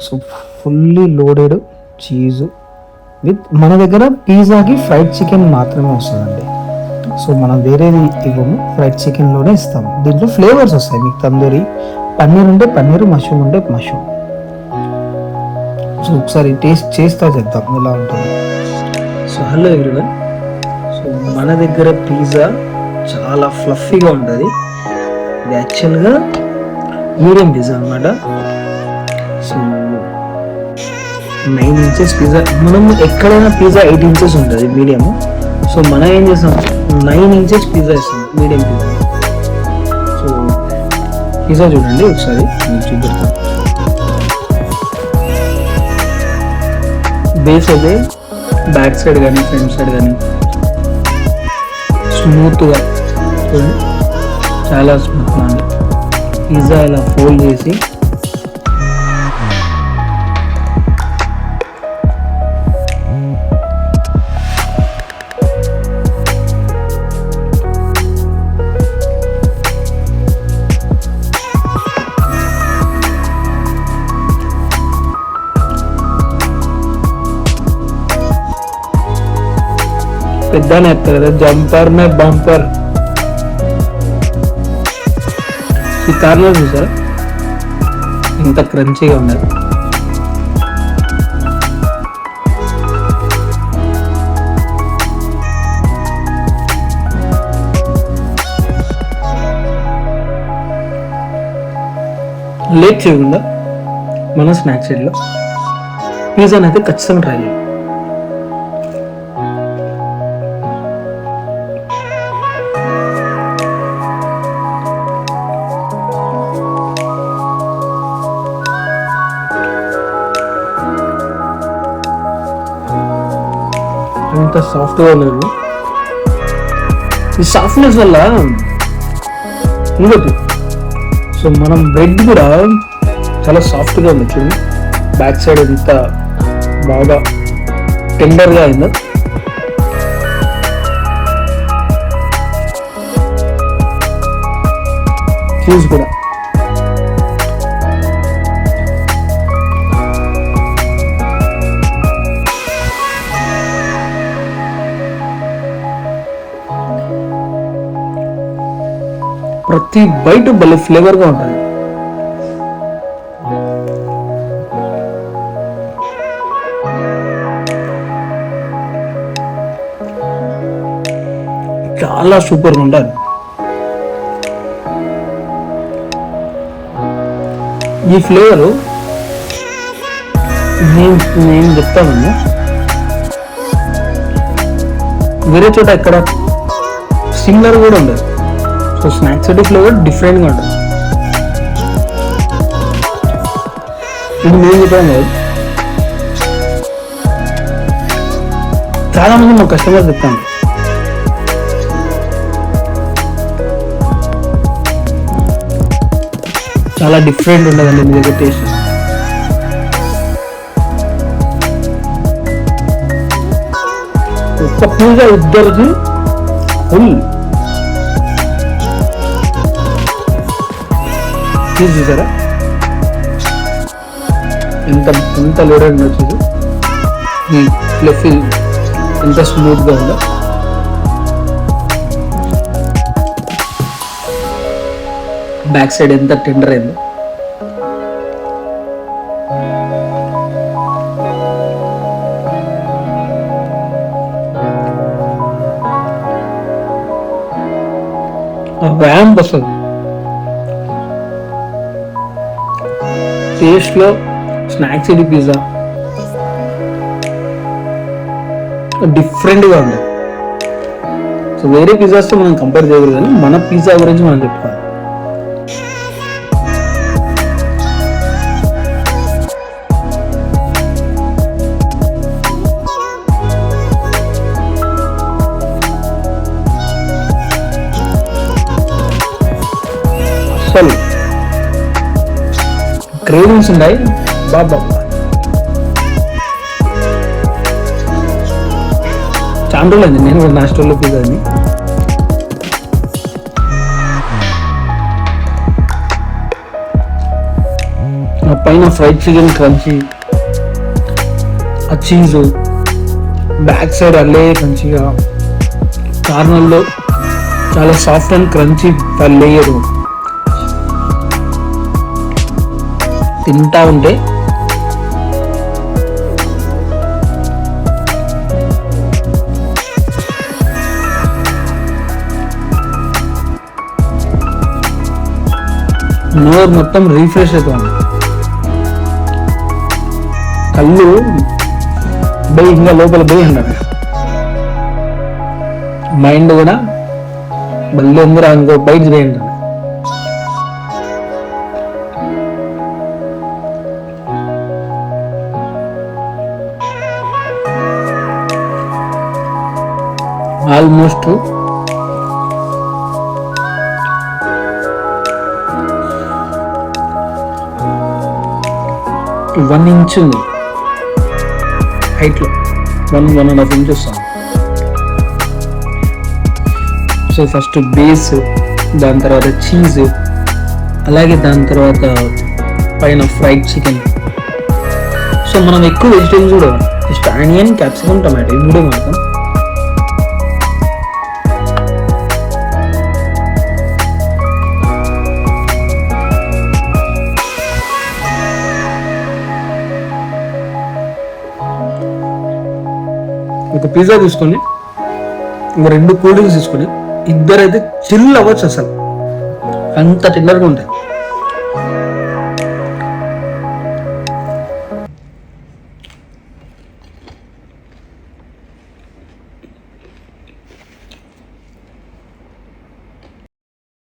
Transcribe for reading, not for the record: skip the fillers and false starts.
So fully loaded cheese with మన దగ్గర పిజ్జాకి fried chicken మాత్రమే వస్తుందండి. సో మనం వేరేది ఇవ్వము, ఫ్రైడ్ చికెన్లోనే ఇస్తాము. దీంట్లో ఫ్లేవర్స్ వస్తాయి మీకు. తందూరి పన్నీర్ ఉంటే పన్నీర్, మష్రూమ్ ఉంటే మష్రూమ్. సో ఒకసారి టేస్ట్ చేస్తా చెప్తాం ఎలా ఉంటుంది. So hello everyone. సో మన దగ్గర పిజ్జా చాలా ఫ్లఫీగా ఉంటుంది. ఇది యాక్చువల్గా మీడియం పిజ్జా అనమాట. So 9 inches pizza. మనం ఎక్కడైనా పిజ్జా 8 inches ఉంటుంది మీడియం. సో మనం ఏం చేస్తాం, 9 inches పిజ్జా ఇస్తాం, మీడియం పిజ్జా. సో పిజ్జా చూడండి ఒకసారి నేను చూపిస్తాను. బేస్ అయితే బ్యాక్ సైడ్ కానీ ఫ్రంట్ సైడ్ కానీ స్మూత్గా చూడండి, చాలా స్మూత్గా ఉంది. పిజ్జా ఇలా ఫోల్డ్ చేసి పెద్దనే ఎత్తారు కదా, జంపర్ మే బంపర్. ఈ కార్నర్ చూసారా ఇంత క్రంచీగా ఉన్నది. లేట్ చేయకుండా మన స్నాక్ సైడ్లో పిజ్జాని అయితే ఖచ్చితంగా ట్రై చేయాలి. ఎంత సాఫ్ట్గా ఉన్నారు. ఈ సాఫ్ట్నెస్ వల్ల ఇంకోటి, సో మనం బ్రెడ్ కూడా చాలా సాఫ్ట్గా ఉంది చూడండి. బ్యాక్ సైడ్ ఎంత బాగా టెండర్గా అయిందో. చీజ్ కూడా ప్రతి బయట భలే ఫ్లేవర్గా ఉంటుంది. చాలా సూపర్గా ఉంటుంది. ఈ ఫ్లేవరు నేను చెప్తాను, వేరే చోట ఎక్కడ సిమిలర్ కూడా ఉండదు. సో స్నాక్ సిటీ ఫ్లేవర్ డిఫరెంట్గా ఉంటుంది. ఇది నేను చెప్పాను కదా, చాలా మంది మా కస్టమర్ చెప్తాను చాలా డిఫరెంట్ ఉండదండి మీ దగ్గర టేస్ట్. ఒక్క పిజ్జా ఇద్దరికి ఫుల్ చీజ్ చూసారా ఎంత లోడెడ్ వచ్చేది. ఈ ఫ్లఫీ ఎంత స్మూత్గా ఉందో. బ్యాక్ సైడ్ ఎంత టెండర్ అయిందో. ర్యాంప్ వస్తుంది టేస్ట్లో. స్నాక్ సిటీ పిజ్జా డిఫరెంట్గా ఉంది. సో వేరే పిజ్జాస్తో మనం కంపేర్ చేయకూడదు, కానీ మన పిజ్జా గురించి మనం చెప్పుకోవాలి. అసలు క్రేవింగ్స్ ఉన్నాయి బాబా. చాలా రోజులైంది నేను నా స్టోర్లో పిజ్జాని. ఆ పైన ఫ్రైడ్ చికెన్ క్రంచీ, ఆ చీజు బ్యాక్ సైడ్ అల్లే మంచిగా కార్నర్లో చాలా సాఫ్ట్ అండ్ క్రంచీ లేయరు తింటా ఉంటే నోరు మొత్తం రీఫ్రెష్ అవుతుంది. కళ్ళు బై ఇంకా లోపల బై అన్నారు. మైండ్ కూడా మళ్ళీ అందరూ ఇంకో బయట చేయండి. ఆల్మోస్ట్ 1 ఇంచ్ ఉంది హైట్లో, 1.5 ఇంచ్ వస్తాను. సో ఫస్ట్ బేస్, దాని తర్వాత చీజ్, అలాగే దాని తర్వాత పైన ఫ్రైడ్ చికెన్. సో మనం ఎక్కువ వెజిటేబుల్స్ కూడా జస్ట్ ఆనియన్, క్యాప్సికమ్, టమాటో ఇవి కూడా వాడతాం. ఒక పిజ్జా తీసుకొని ఒక 2 కూల్ డ్రింక్స్ తీసుకొని ఇద్దరైతే చిల్ అవ్వచ్చు. అసలు అంత టిన్నర్గా ఉంటాయి.